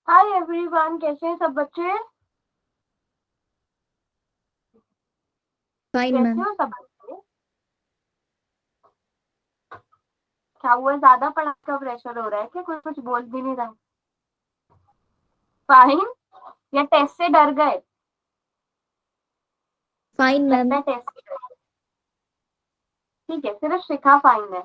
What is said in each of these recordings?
Hi everyone, कैसे हैं सब बच्चे? फाइन कैसे मैम। हो सब बच्चे? क्या हुआ, ज्यादा पढ़ाई का प्रेशर हो रहा है क्या? कोई कुछ बोल भी नहीं रहा है। फाइन या टेस्ट से डर गए? फाइन लगता मैम। है टेस्ट से डर गए। ठीक है, सिर्फ शिखा फाइन है।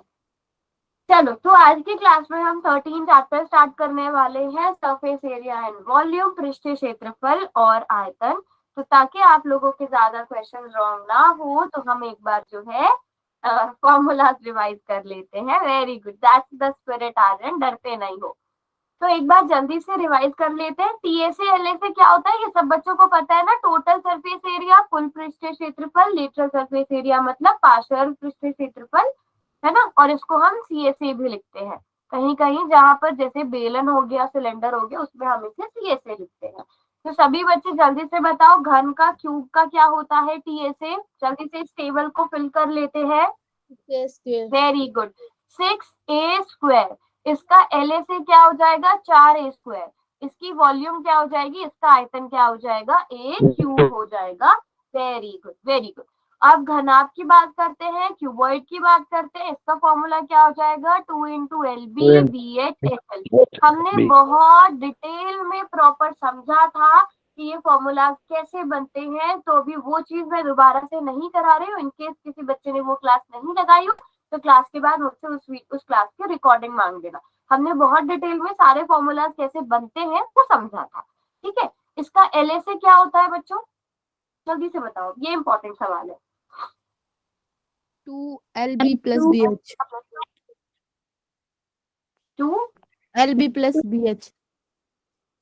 चलो, तो आज की क्लास में हम 13 चैप्टर स्टार्ट करने वाले हैं। सरफेस एरिया एंड वॉल्यूम, पृष्ठीय क्षेत्रफल और आयतन। तो ताकि आप लोगों के ज्यादा क्वेश्चन रॉन्ग ना हो, तो हम एक बार जो है फॉर्मूलाज रिवाइज कर लेते हैं। Very good, that's the spirit Aryan, डरते नहीं हो। तो एक बार जल्दी से रिवाइज कर लेते हैं। टीएसए एलएसए क्या होता है, ये सब बच्चों को पता है ना। टोटल सरफेस एरिया, कुल पृष्ठीय क्षेत्रफल, लेटरल सरफेस एरिया मतलब पार्शियल पृष्ठीय क्षेत्रफल, है ना। और इसको हम सीएसए भी लिखते हैं। कहीं कहीं जहां पर जैसे बेलन हो गया, सिलेंडर हो गया, उसमें हम इसे सीएसए लिखते हैं। तो सभी बच्चे जल्दी से बताओ, घन का क्यूब का क्या होता है टीएसए? जल्दी से इस टेबल को फिल कर लेते हैं। Very good, 6a²। इसका एलएसए क्या हो जाएगा? 4a²। इसकी वॉल्यूम क्या हो जाएगी? इसका आयतन क्या हो जाएगा? a³ हो जाएगा। Very good, very good. अब घनाभ की बात करते हैं, क्यूबॉइड की बात करते हैं। इसका फॉर्मूला क्या हो जाएगा? 2 × LB BH SL। हमने बहुत डिटेल में प्रॉपर समझा था कि ये फॉर्मूला कैसे बनते हैं। तो अभी वो चीज मैं दोबारा से नहीं करा रही हूँ। इनकेस किसी बच्चे ने वो क्लास नहीं लगाई हो, तो क्लास के बाद मुझसे उस क्लास की रिकॉर्डिंग मांग देना। हमने बहुत डिटेल में सारे फॉर्मूलाज कैसे बनते हैं वो समझा था। ठीक है, इसका एलएसए क्या होता है बच्चों? जल्दी से बताओ, ये इंपॉर्टेंट सवाल है। 2LB plus BH। 2 LB plus BH।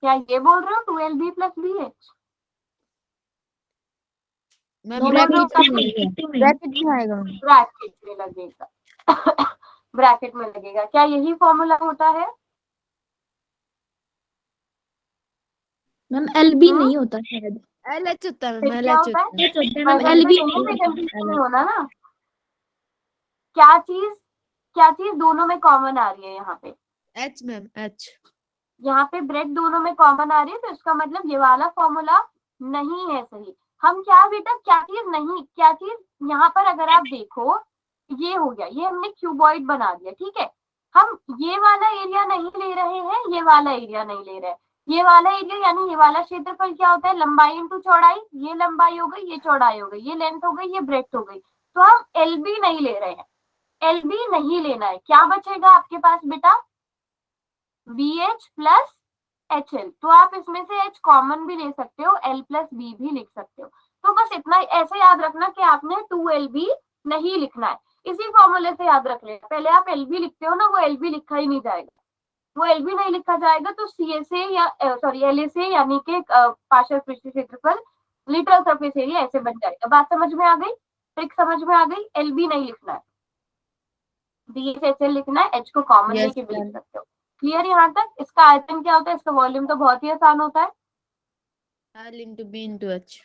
क्या ये बोल रहे हो? 2LB + BH? मैम ब्रैकेट में आएगा मैम। ब्रैकेट में लगेगा। ब्रैकेट में लगेगा। क्या यही फॉर्मूला होता है? मैम एलबी नहीं होता शायद। LH होता है फिर मैम, क्या LH होता है? होता है। मैम वही तो, एलबी यही नहीं पे होता। कंफ्यूजन नहीं होना ना। क्या चीज दोनों में कॉमन आ रही है यहाँ पे? H ma'am, H। यहाँ पे ब्रेड दोनों में कॉमन आ रही है, तो इसका मतलब ये वाला फॉर्मूला नहीं है सही। हम क्या बेटा, क्या चीज नहीं, क्या चीज यहाँ पर अगर आप देखो, ये हो गया, ये हमने क्यूबॉइड बना दिया। ठीक है, हम ये वाला एरिया नहीं ले रहे हैं, ये वाला एरिया नहीं ले रहे हैं। ये वाला एरिया यानी ये वाला क्षेत्रफल क्या होता है? लंबाई इंटू चौड़ाई। ये लंबाई हो गई, ये चौड़ाई हो गई, ये लेंथ हो गई, ये ब्रेड्थ हो गई। तो हम एलबी नहीं ले रहे हैं, एलबी नहीं लेना है। क्या बचेगा आपके पास बेटा? BH + HL। तो आप इसमें से H कॉमन भी ले सकते हो, L + B भी लिख सकते हो। तो बस इतना ऐसे याद रखना कि आपने 2LB नहीं लिखना है। इसी फॉर्मूले से याद रख लेना। पहले आप LB लिखते हो ना, वो LB लिखा ही नहीं जाएगा। वो LB नहीं लिखा जाएगा तो CSA या सॉरी LSA यानी कि पार्शियल पृष्ठीय क्षेत्रफल, लिटरल सरफेस एरिया ऐसे बन जाएगा। बात समझ में आ गई? ट्रिक समझ में आ गई? LB नहीं लिखना है, BH HL लिखना है। H को कॉमन लेके भी लिख सकते हो। क्लियर यहाँ तक? इसका आयतन क्या होता है? इसका वॉल्यूम तो बहुत ही आसान होता है, L into B into H।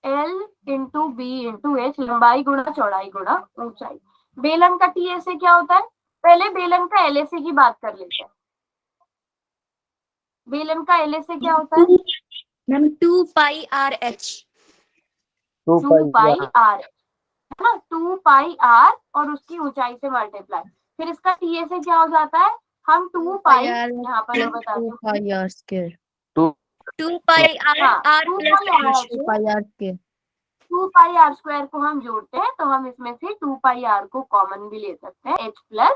L × B × H, लंबाई गुणा चौड़ाई गुणा ऊंचाई। बेलन का टीएसए क्या होता है? पहले बेलन का एलएसए की बात कर लेते हैं। बेलन का एलएसए क्या होता है? Ma'am 2πRH। 2πr, है ना। 2πr और उसकी ऊंचाई से मल्टीप्लाई। फिर इसका टीएसए क्या हो जाता है? हम 2π, यहाँ पर मैं बताती हूँ। 2πr square। 2πR हाँ, R 2πr plus 2πr square। 2πr² को हम जोड़ते हैं, तो हम इसमें से 2πr को कॉमन भी ले सकते हैं, H +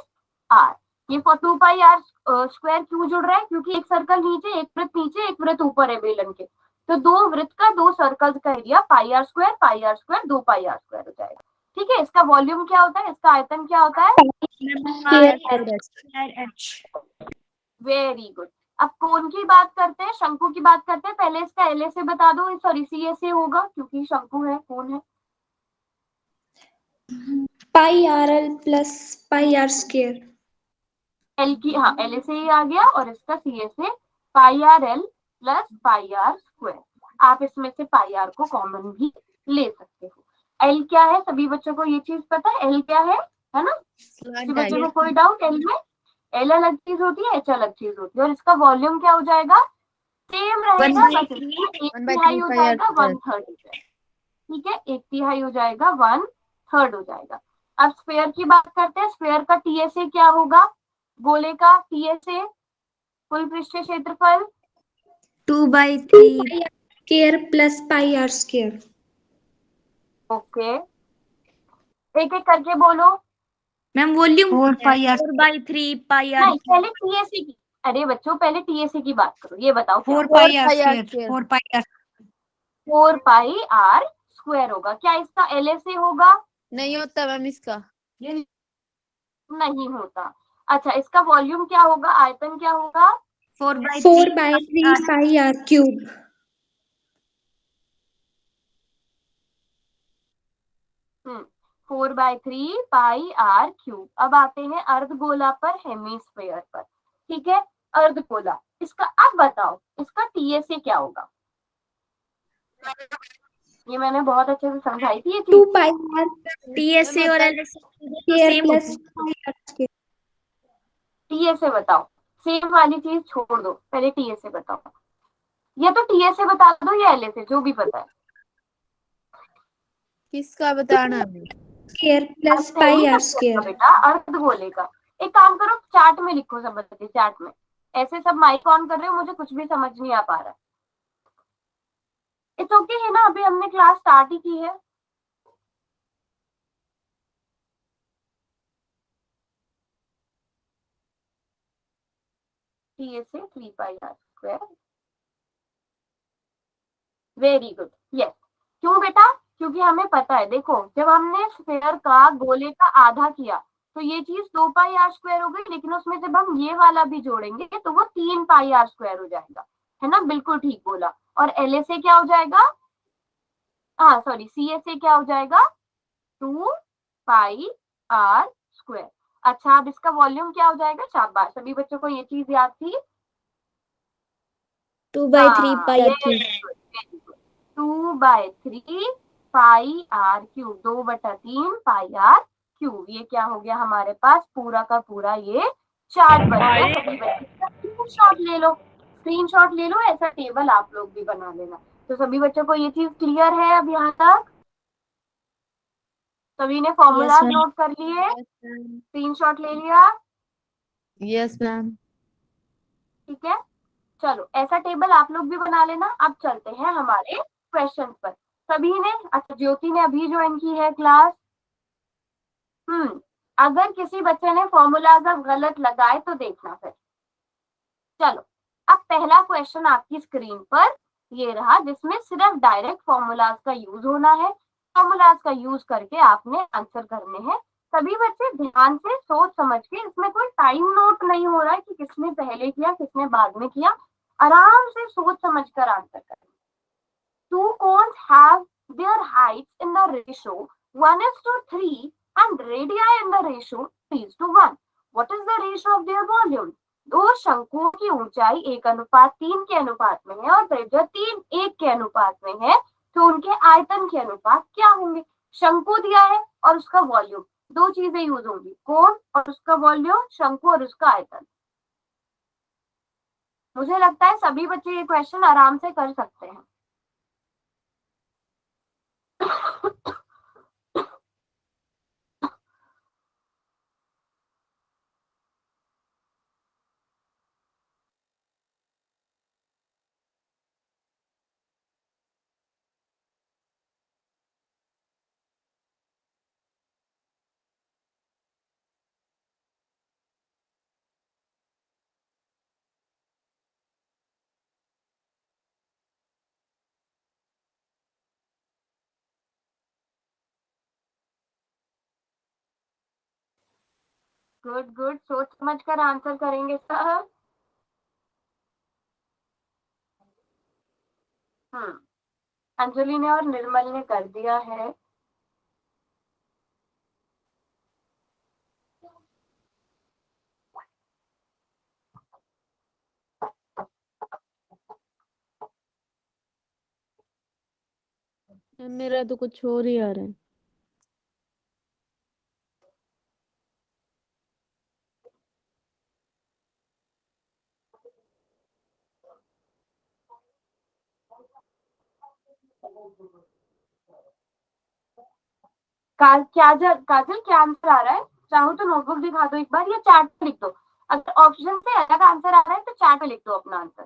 R। ये 2πr² क्यों जुड़ रहा है? क्योंकि एक सर्कल नीचे, एक वृत्त नीचे, एक वृत्त ऊपर है बेलन के। तो दो वृत्त का, दो सर्कल का एरिया πr², 2πr² हो जाएगा। ठीक है, इसका वॉल्यूम क्या होता है? इसका आयतन क्या होता है? Very good. अब कोण की बात करते हैं, शंकु की बात करते हैं। पहले इसका एलएसए बता दो, सॉरी सीएसए होगा क्योंकि शंकु है, कोण है। πRL + πr²। एल की, हाँ एलएसए ही आ गया, और इसका सीएसए πRL + πr²। आप इसमें से πr को कॉमन भी ले सकते हो। एल क्या है? सभी बच्चों को ये चीज पता है, एल क्या है ना? किसी बच्चे को कोई डाउट एल में? एल अलग चीज होती है, एच अलग चीज होती है, और इसका वॉल्यूम क्या हो जाएगा, सेम रहेगा, बस इसका एक 1 by तिहाई 3 हो pi r जाएगा, square. 1/3 हो जाएगा। ठीक है, एक तिहाई हो जाएगा, 1/3 हो जाएगा। अब स्फेयर की बात करते हैं। स्फेयर का टीएसए क्या होगा, गोले का टीएसए, कुल पृष्ठीय क्षेत्रफल 2/3 square plus pi R square. Okay, एक एक करके बोलो। मैम वॉल्यूम 4/3 पाई आर नहीं, पहले टीएसए की, अरे बच्चों पहले टीएसए की बात करो, ये बताओ क्या 4 pi r square. 4 pi R square होगा। क्या इसका एलएसए होगा, नहीं होता मैम इसका। नहीं होता। अच्छा, इसका वॉल्यूम क्या होगा, आयतन क्या होगा, 4/3 pi R cube. 4/3 pi R cube. अब आते हैं अर्धगोला पर, हेमीस्फेयर पर। ठीक है, अर्धगोला, इसका अब बताओ इसका टीएसए क्या होगा। ये मैंने बहुत अच्छे से समझाई थी ये चीज। 2 पाई आर टीएसए और एलएसए स्क्वायर सेम प्लस होती पाई आर स्क्वायर। टीएसए बताओ, सेम वाली चीज छोड़ दो, पहले टीएसए बताओ, या तो टीएसए बता दो या एलएसए, जो भी पता है। किसका बताना है? Square plus pi R square. बेटा अर्धगोले का। एक काम करो, चार्ट में लिखो सब बच्चे, चार्ट में। ऐसे सब माइक ऑन कर रहे हो, मुझे कुछ भी समझ नहीं आ पा रहा। इट्स ओके है ना, अभी हमने क्लास स्टार्ट ही की है। TSA 3 pi R square, very good, yes. क्यों बेटा, क्योंकि हमें पता है, देखो जब हमने स्फेयर का गोले का आधा किया तो ये चीज 2 पाई आर स्क्वायर हो गई, लेकिन उसमें जब हम ये वाला भी जोड़ेंगे तो वो 3 पाई आर स्क्वायर हो जाएगा, है ना, बिल्कुल ठीक बोला। और एलएसए क्या हो जाएगा, हाँ सॉरी, सीएसए क्या हो जाएगा, 2 पाई आर स्क्वायर। अच्छा, अब इसका वॉल्यूम क्या हो जाएगा, शाबाश, सभी बच्चों को ये चीज याद थी। 2/3 pi R cube. 2/3 pi R cube, 2/3 pi R cube. ये क्या हो गया हमारे पास, पूरा का पूरा ये चार्ट बन गया। सभी बच्चे स्क्रीनशॉट ले लो, स्क्रीनशॉट ले लो, ऐसा टेबल आप लोग भी बना लेना। तो सभी बच्चों को ये चीज क्लियर है अब यहाँ तक, सभी ने फॉर्मूला Yes, ma'am. नोट कर लिए, Yes ma'am. स्क्रीनशॉट ले लिया, Yes ma'am. ठीक है। चलो ऐसा टेबल आप लोग भी बना लेना। अब चलते हैं हमारे क्वेश्चन पर। सभी ने, अच्छा ज्योति ने अभी ज्वाइन की है क्लास। अगर किसी बच्चे ने फॉर्मूला अगर गलत लगाए तो देखना फिर। चलो, अब पहला क्वेश्चन आपकी स्क्रीन पर ये रहा, जिसमें सिर्फ डायरेक्ट फॉर्मूलाज का यूज होना है। फॉर्मूलाज का यूज करके आपने आंसर करने हैं। सभी बच्चे ध्यान से सोच समझ के, इसमें कोई टाइम नोट नहीं हो रहा है कि किसने पहले किया किसने बाद में किया, आराम से सोच समझ कर आंसर करें। Two cones have their heights in the ratio 1:3 and radii in the ratio 3:1. What is the ratio of their volume? दो शंकुओं की ऊंचाई 1:3 के अनुपात में है और त्रिज्या 3:1 के अनुपात में है, तो उनके आयतन के अनुपात क्या होंगे। शंकु दिया है और उसका वॉल्यूम, दो चीजें यूज होंगी, कोण और उसका वॉल्यूम, शंकु और उसका आयतन। मुझे लगता है सभी बच्चे ये क्वेश्चन आराम से कर सकते हैं। गुड गुड, सोच समझ कर आंसर करेंगे सर। अंजलि ने और निर्मल ने कर दिया है। मेरा तो कुछ और ही आ रहा है। काजल क्या आंसर आ रहा है? चाहो तो नोटबुक दिखा दो एक बार, या चार्ट पे लिख दो। अगर ऑप्शन से अलग आंसर आ रहा है तो चार्ट पे लिख दो अपना आंसर।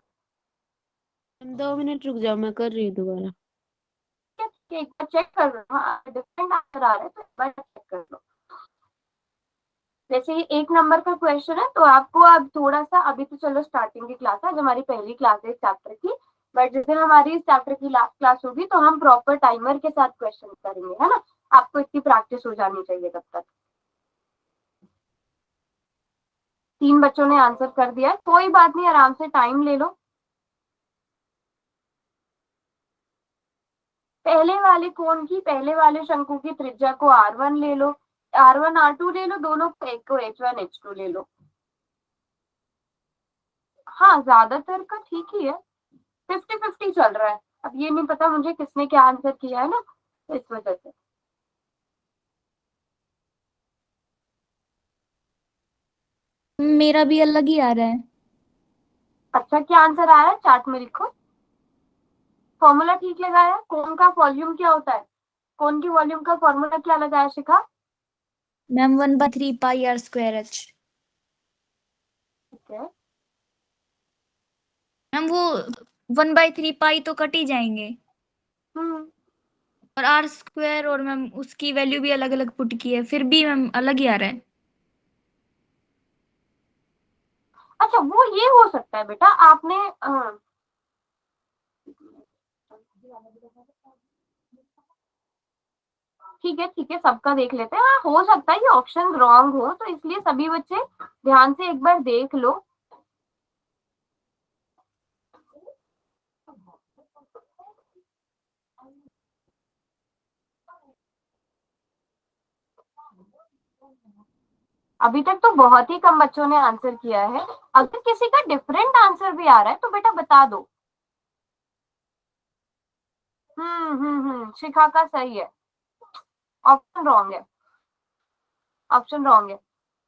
2 मिनट रुक जाओ, मैं कर रही हूँ दोबारा। एक बार चेक कर लो। हाँ, डिफरेंट आंसर आ रहा है तो एक बार चेक कर लो। जैसे ये 1 नंबर का क्वेश्चन है, तो आपको अब थोड़ा सा, अभी तो चलो स्टार्टिंग की क्लास है, आज हमारी पहली क्लास है इस चैप्टर की, बट जिस दिन हमारी इस चैप्टर की लास्ट क्लास होगी तो हम प्रॉपर टाइमर के साथ क्वेश्चन करेंगे, है ना। आपको इतनी प्रैक्टिस हो जानी चाहिए तब तक। 3 बच्चों ने आंसर कर दिया है, कोई बात नहीं, आराम से टाइम ले लो। पहले वाले कोण की, पहले वाले शंकु की त्रिज्या को R1 ले लो, R1 R2 ले लो, दोनों को H1 H2 ले लो। हाँ, ज्यादातर का ठीक ही है, 50-50 चल रहा है। अब ये नहीं पता मुझे किसने क्या आंसर किया है ना, तो इस वजह से। मेरा भी अलग ही आ रहा है। अच्छा, क्या आंसर आया है चार्ट में लिखो। फॉर्मूला ठीक लगाया। कोण का वॉल्यूम क्या होता है? कोण की वॉल्यूम का फॉर्मूला क्या लगाया Shikha? Ma'am 1/3 pi R square H. ठीक है, मैम वो 1/3 पाई तो कट ही जाएंगे, और आर स्क्वायर, और मैम उसकी वैल्यू भी अलग अलग पुट की है, फिर भी मैम अलग ही आ रहा है। अच्छा वो ये हो सकता है बेटा, आपने ठीक है ठीक है, सबका देख लेते हैं। हाँ, हो सकता है ये ऑप्शन रॉन्ग हो, तो इसलिए सभी बच्चे ध्यान से एक बार देख लो। अभी तक तो बहुत ही कम बच्चों ने आंसर किया है। अगर किसी का डिफरेंट आंसर भी आ रहा है तो बेटा बता दो। शिखा का सही है, ऑप्शन रॉन्ग है, ऑप्शन रॉन्ग है।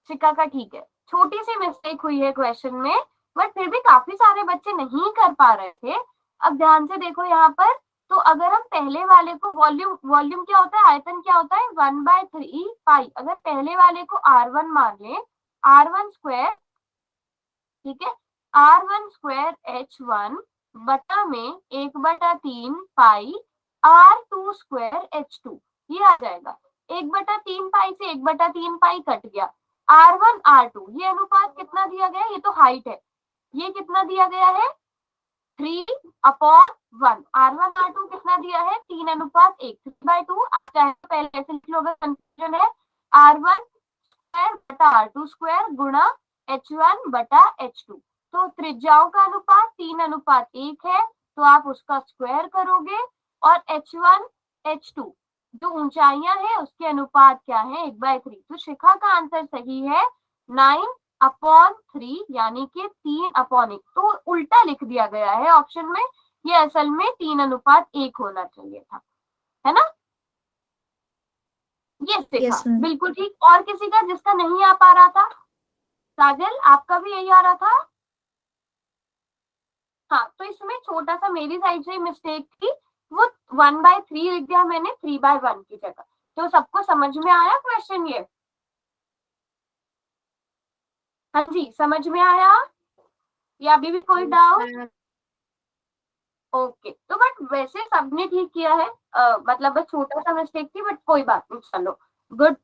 शिखा का ठीक है, छोटी सी मिस्टेक हुई है क्वेश्चन में, बट फिर भी काफी सारे बच्चे नहीं कर पा रहे थे। अब ध्यान से देखो यहाँ पर, तो अगर हम पहले वाले को वॉल्यूम, वॉल्यूम क्या होता है, आयतन क्या होता है, 1/3 पाई। अगर पहले वाले को R1 मान ले, R1 स्क्वायर, ठीक है, R1 स्क्वायर H1 बटा में 1/3 पाई R2 स्क्वायर H2, ये आ जाएगा। 1/3 पाई से 1/3 पाई कट गया। R1 R2, ये अनुपात कितना दिया गया है, ये तो हाइट है, ये कितना दिया गया है 3/1। R1 R2 कितना दिया है 3:1, 3/2। चाहे तो पहले ऐसे लिख लो अगर कंफ्यूजन है, R1 स्क्वायर बटा R2 स्क्वायर गुणा H1 बटा H2। तो त्रिज्याओं का अनुपात 3:1 है, तो आप उसका स्क्वायर करोगे, और H1 H2 जो ऊंचाइयां हैं उसके अनुपात क्या है 1/3। तो शिखा का आंसर सही है 9/3, यानी कि 3/1। तो उल्टा लिख दिया गया है ऑप्शन में, ये असल में 3:1 होना चाहिए था, है ना। ये शिखा Yes, ma'am. बिल्कुल ठीक। और किसी का जिसका नहीं आ पा रहा था? काजल आपका भी यही आ रहा था? हाँ, तो इसमें छोटा सा मेरी साइड से मिस्टेक थी, वो 1/3 लिख दिया मैंने 3/1 की जगह। तो सबको समझ में आया क्वेश्चन ये? हाँ जी, समझ में आया, या अभी भी कोई डाउट? ओके, तो बट वैसे सबने ठीक किया है, मतलब बस छोटा सा मिस्टेक थी, बट कोई बात नहीं, चलो गुड।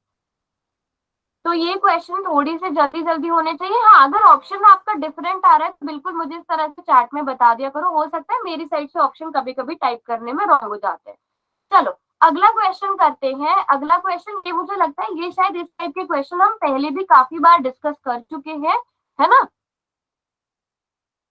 तो ये क्वेश्चन थोड़ी से जल्दी जल्दी होने चाहिए। हाँ, अगर ऑप्शन आपका डिफरेंट आ रहा है तो बिल्कुल मुझे इस तरह से चैट में बता दिया करो, हो सकता है मेरी साइड से ऑप्शन कभी कभी टाइप करने में रॉन्ग हो जाते हैं। चलो अगला क्वेश्चन करते हैं। अगला क्वेश्चन ये मुझे लगता है, ये शायद इस टाइप के क्वेश्चन हम पहले भी काफी बार डिस्कस कर चुके हैं, है ना,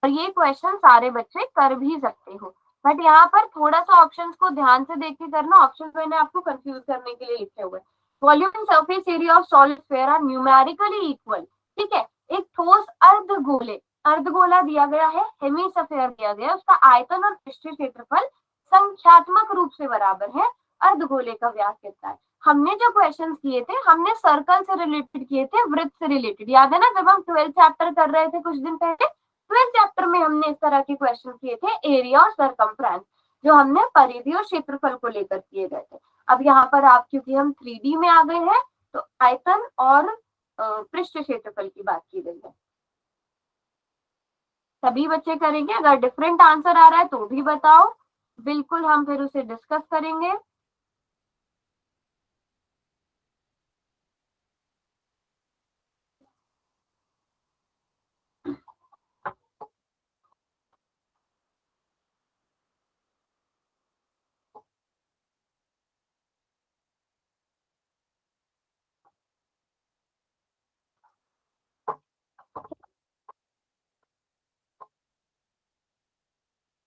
और ये क्वेश्चन सारे बच्चे कर भी सकते हो, बट यहाँ पर थोड़ा सा ऑप्शंस को ध्यान से देख के करना। ऑप्शन मैंने आपको कंफ्यूज करने के लिए लिखे हुए। Volume and surface area of solid sphere are numerically equal, ठीक है। एक ठोस अर्धगोले, अर्धगोला दिया गया है, हेमीस्फीयर दिया गया है, उसका आयतन और पृष्ठीय क्षेत्रफल संख्यात्मक रूप से बराबर है। अर्धगोले का व्यास कितना है? हमने जो क्वेश्चंस किए थे, हमने सर्कल से रिलेटेड किए थे, वृत्त से रिलेटेड, याद है ना, जब हम 12th चैप्टर कर रहे थे कुछ दिन पहले, 12th चैप्टर में हमने इस तरह के क्वेश्चन किए थे, एरिया और सरकमफ्रेंस। जो हमने परिधि और क्षेत्रफल को लेकर किए गए थे। अब यहाँ पर आप, क्योंकि हम 3D में आ गए हैं, तो आयतन और पृष्ठ क्षेत्रफल की बात की गई है। सभी बच्चे करेंगे, अगर डिफरेंट आंसर आ रहा है तो भी बताओ, बिल्कुल हम फिर उसे डिस्कस करेंगे।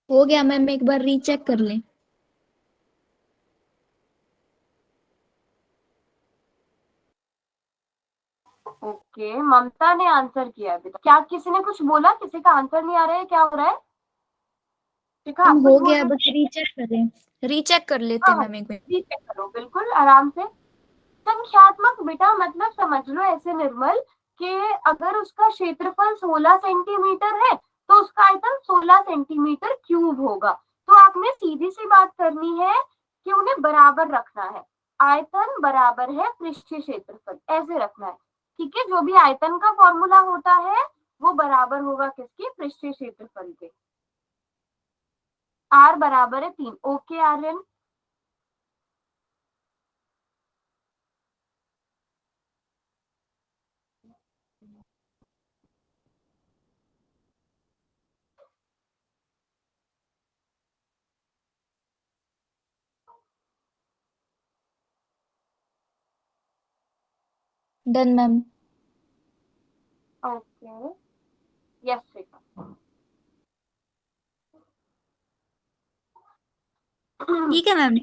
हो गया मैम, एक बार रीचेक कर लें। ओके, ममता ने आंसर किया अभी तक। क्या किसी ने कुछ बोला? किसी का आंसर नहीं आ रहा है, क्या हो रहा है? शिखा, आप कुछ हो बोल गया, रहे बस रीचेक करें, रीचेक कर लेते हाँ, मैम एक बार। चेक करो बिल्कुल आराम से। संख्यात्मक बेटा मतलब समझ लो ऐसे निर्मल कि अगर उसका क्षेत्रफल 16 सेंटीमीटर है तो उसका आयतन 16 सेंटीमीटर क्यूब होगा। तो आपने सीधी सी बात करनी है कि उन्हें बराबर रखना है। आयतन बराबर है पृष्ठीय क्षेत्रफल, ऐसे रखना है। ठीक है, जो भी आयतन का फॉर्मूला होता है वो बराबर होगा किसकी? पृष्ठीय क्षेत्रफल के। आर बराबर है 3। Okay Aryan, done ma'am. Okay, yes Shikha. ठीक है मैम।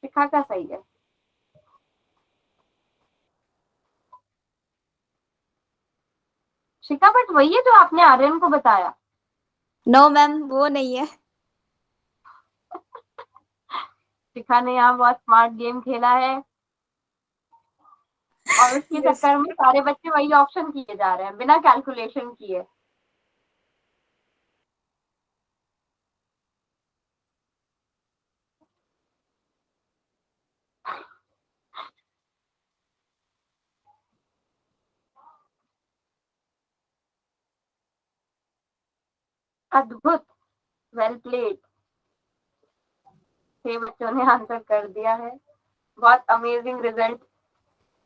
शिखा का सही है। शिखा बट वही है जो आपने आर्यन को बताया। नो मैम, वो नहीं है। शिखा ने यहाँ बहुत स्मार्ट गेम खेला है और उसके यस। चक्कर में सारे बच्चे वही ऑप्शन किए जा रहे हैं बिना कैलकुलेशन किए। अद्भुत, वेल प्लेड। 6 बच्चों ने आंसर कर दिया है। बहुत अमेजिंग रिजल्ट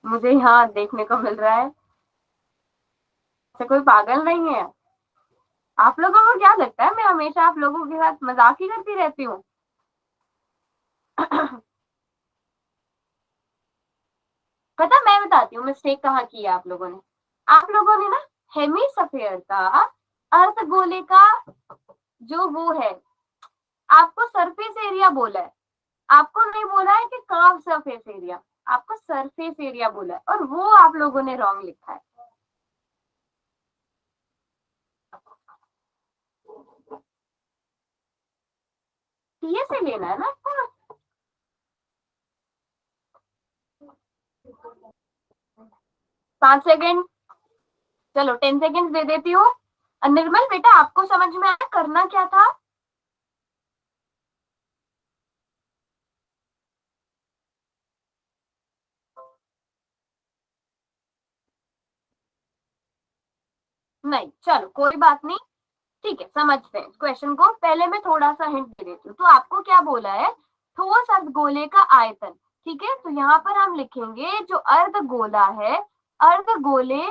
मुझे यहाँ देखने को मिल रहा है। ऐसे कोई पागल नहीं है। आप लोगों को क्या लगता है मैं हमेशा आप लोगों के साथ मजाक ही करती रहती हूँ? पता, मैं बताती हूँ मिस्टेक कहाँ की है आप लोगों ने। आप लोगों ने ना हेमिस्फीयर का अर्धगोले का जो वो है, आपको सरफेस एरिया बोला है। आपको नहीं बोला है कि कर्व सरफेस एरिया, आपको सरफेस एरिया बोला है, और वो आप लोगों ने रॉन्ग लिखा है। सीए से लेना है ना आपको। 5 सेकेंड, चलो 10 सेकेंड दे देती हूँ। निर्मल बेटा, आपको समझ में आया करना क्या था? नहीं, चलो कोई बात नहीं, ठीक है, समझते हैं क्वेश्चन को। पहले मैं थोड़ा सा हिंट दे देती हूँ। तो आपको क्या बोला है? ठोस अर्धगोले का आयतन। ठीक है, तो यहाँ पर हम लिखेंगे जो अर्धगोला है, अर्धगोले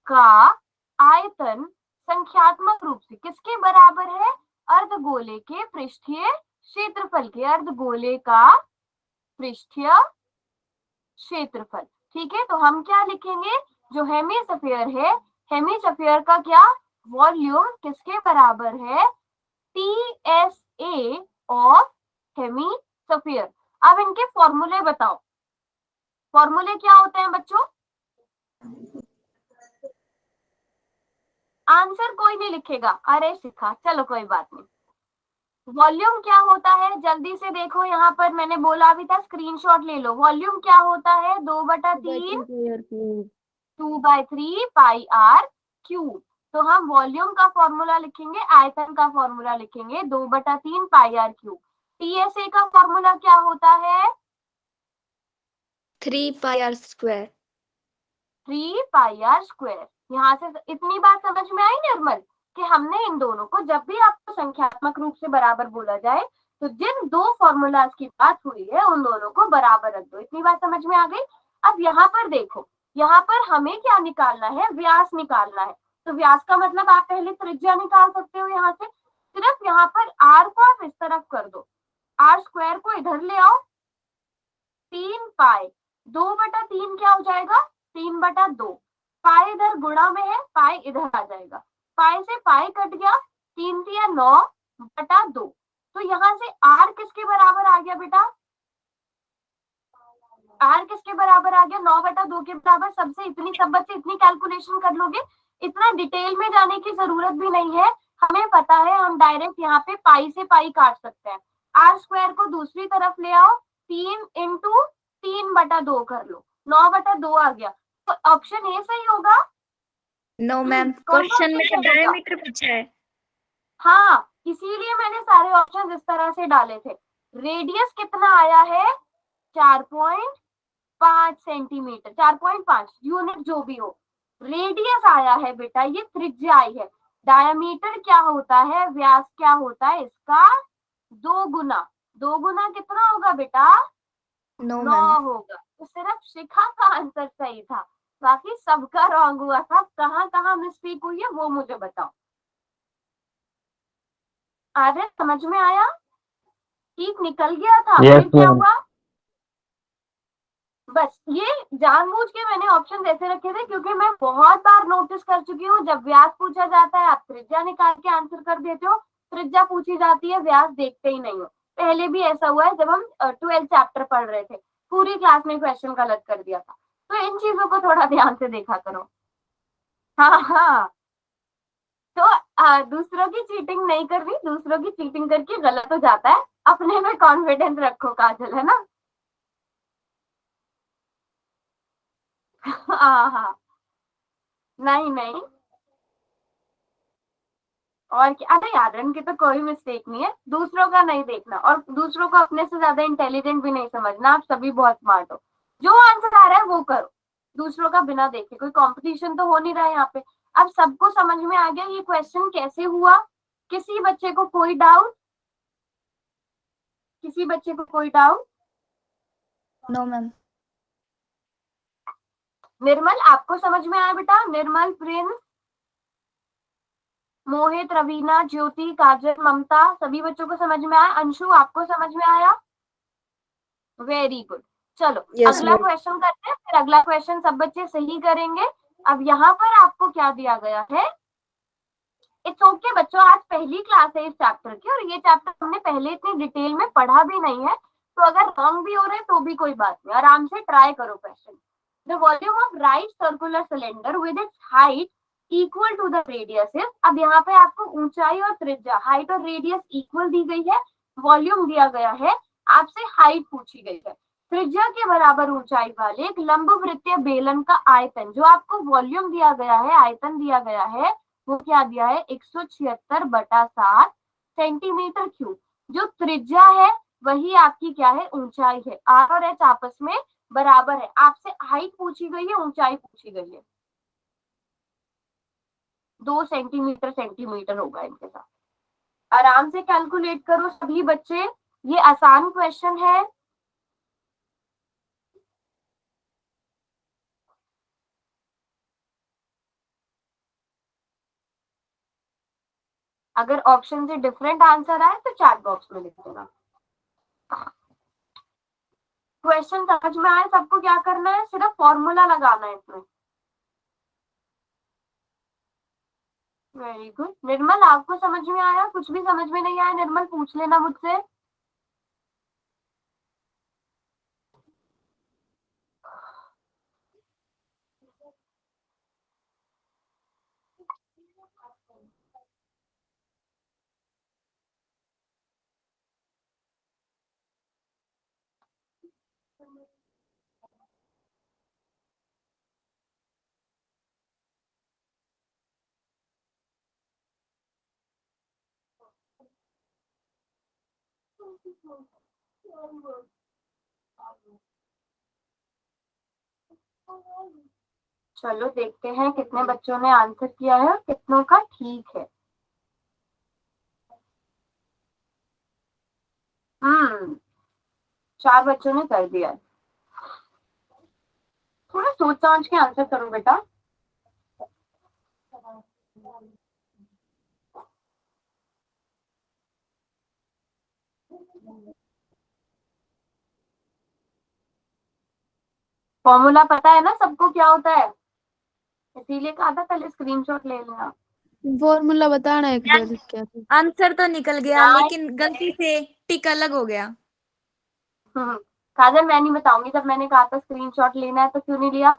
का आयतन संख्यात्मक रूप से किसके बराबर है? अर्धगोले के पृष्ठीय क्षेत्रफल के। अर्धगोले का पृष्ठीय क्षेत्रफल। ठीक है, तो हम क्या लिखेंगे? जो हेमिस्फीयर है, हेमिस्फीयर का क्या वॉल्यूम किसके बराबर है? TSA of hemisphere. अब इनके फॉर्मूले बताओ। फॉर्मूले क्या होते हैं बच्चों? आंसर कोई नहीं लिखेगा, अरे शिखा, चलो कोई बात नहीं। वॉल्यूम क्या होता है? जल्दी से देखो, यहाँ पर मैंने बोला भी था, स्क्रीनशॉट ले लो। वॉल्यूम क्या होता है? 2/3 2/3 2/3 पाई आर क्यूब। तो हम वॉल्यूम का फॉर्मूला लिखेंगे, आयतन का फॉर्मूला लिखेंगे 2/3 पाई आर क्यूब। टीएसए का फॉर्मूला क्या होता है? 3 pi R square. 3 pi R square. यहाँ से इतनी बात समझ में आई निर्मल कि हमने इन दोनों को, जब भी आपको संख्यात्मक रूप से बराबर बोला जाए तो जिन दो फॉर्मूलाज की बात हुई है उन दोनों को बराबर रख दो। इतनी बात समझ में आ गई? अब यहाँ पर देखो, यहाँ पर हमें क्या निकालना है? व्यास निकालना है। तो व्यास का मतलब आप पहले त्रिज्या निकाल सकते हो। यहाँ से सिर्फ यहाँ पर आर को आप इस तरफ कर दो, आर स्क्वायर को इधर ले आओ, 3 पाई 2/3 क्या हो जाएगा? 3/2। पाई इधर गुणा में है, पाई इधर आ जाएगा, पाई से पाई कट गया, 3 3 9/2। तो यहाँ से आर किसके बराबर आ गया बेटा? आर किसके बराबर आ गया? 9/2 के बराबर। सबसे इतनी, सब बच्चे इतनी कैलकुलेशन कर लोगे, इतना डिटेल में जाने की जरूरत भी नहीं है, हमें पता है। हम डायरेक्ट यहाँ पे पाई से पाई काट सकते हैं। आर स्क्वायर को दूसरी तरफ ले आओ, 3 इंटू 3/2 कर लो, 9/2 आ गया। तो ऑप्शन ए सही होगा। नो मैम, कौन सा क्वेश्चन में ऑप्शन सही होगा? डायमीटर पूछा है। हाँ, इसीलिए मैंने सारे ऑप्शन इस तरह से डाले थे। रेडियस कितना आया है? 4.5 सेंटीमीटर, 4.5 यूनिट जो भी हो, रेडियस आया है बेटा, ये त्रिज्या आई है। डायमीटर क्या होता है? व्यास क्या होता है इसका? 2 गुना। 2 गुना कितना होगा बेटा? No 9 ma'am. होगा। तो सिर्फ शिखा का आंसर सही था, बाकी सबका रॉन्ग हुआ था। कहाँ कहाँ मिस्टेक हुई है वो मुझे बताओ। आर्य समझ में आया? ठीक निकल गया था? फिर क्या हुआ? बस ये जानबूझ के मैंने ऑप्शन ऐसे रखे थे क्योंकि मैं बहुत बार नोटिस कर चुकी हूँ, जब व्यास पूछा जाता है आप त्रिज्या निकाल के आंसर कर देते हो, त्रिज्या पूछी जाती है व्यास देखते ही नहीं हो। पहले भी ऐसा हुआ है जब हम 12th चैप्टर पढ़ रहे थे, पूरी क्लास में क्वेश्चन गलत कर दिया था। तो इन चीजों को थोड़ा ध्यान से देखा करो। हाँ हाँ, तो दूसरों की चीटिंग नहीं करनी, दूसरों की चीटिंग करके गलत हो जाता है। अपने में कॉन्फिडेंस रखो काजल, है ना? हाँ हाँ, नहीं नहीं, और क्या? अरे यार, इनकी तो कोई मिस्टेक नहीं है, दूसरों का नहीं देखना और दूसरों को अपने से ज्यादा इंटेलिजेंट भी नहीं समझना। आप सभी बहुत स्मार्ट हो, जो आंसर आ रहा है वो करो, दूसरों का बिना देखे। कोई कंपटीशन तो हो नहीं रहा है यहाँ पे। अब सबको समझ में आ गया ये क्वेश्चन कैसे हुआ? किसी बच्चे को कोई डाउट? किसी बच्चे को कोई डाउट? No ma'am. निर्मल आपको समझ में आया बेटा? निर्मल, प्रिंस, मोहित, रवीना, ज्योति, काजल, ममता, सभी बच्चों को समझ में आया? अंशु आपको समझ में आया? Very good. चलो Yes, अगला ma'am. क्वेश्चन करते हैं, फिर अगला क्वेश्चन सब बच्चे सही करेंगे। अब यहाँ पर आपको क्या दिया गया है? इट्स ओके बच्चों, आज पहली क्लास है इस चैप्टर की और ये चैप्टर हमने पहले इतनी डिटेल में पढ़ा भी नहीं है, तो अगर रॉन्ग भी हो रहे हैं तो भी कोई बात नहीं, आराम से ट्राई करो question. The volume of right circular cylinder with its height equal to the radius is. अब यहाँ पे आपको ऊंचाई और त्रिज्या, हाइट और रेडियस इक्वल दी गई है, वॉल्यूम दिया गया है, आपसे हाइट पूछी गई है। त्रिज्या के बराबर ऊंचाई वाले एक लंबवृत्तीय बेलन का आयतन, जो आपको वॉल्यूम दिया गया है, आयतन दिया गया है, वो क्या दिया है? 176/7 सेंटीमीटर क्यूब। जो त्रिज्या है वही आपकी क्या है? ऊंचाई है। आर और एच आपस में बराबर है, आपसे हाइट पूछी गई है, ऊंचाई पूछी गई है, 2 सेंटीमीटर सेंटीमीटर होगा इनके साथ। आराम से कैलकुलेट करो सभी बच्चे, ये आसान क्वेश्चन है। अगर ऑप्शन से डिफरेंट आंसर आए तो चैट बॉक्स में लिख देना। क्वेश्चन समझ में आए सबको? क्या करना है? सिर्फ फॉर्मूला लगाना है इसमें। Very good. निर्मल आपको समझ में आया? कुछ भी समझ में नहीं आया निर्मल पूछ लेना मुझसे। चलो देखते हैं कितने बच्चों ने आंसर किया है और कितनों का ठीक है। हम्म 4 बच्चों ने कर दिया है। थोड़ा सोच समझ के आंसर करो बेटा। फॉर्मूला पता है ना सबको क्या होता है, इसीलिए कहा था पहले स्क्रीनशॉट ले लेना। फॉर्मूला बताना एक बार क्या था। आंसर तो निकल गया हाँ। लेकिन गलती से टिक अलग हो गया। काजल मैं नहीं बताऊंगी, जब मैंने कहा था स्क्रीनशॉट लेना है तो क्यों नहीं लिया।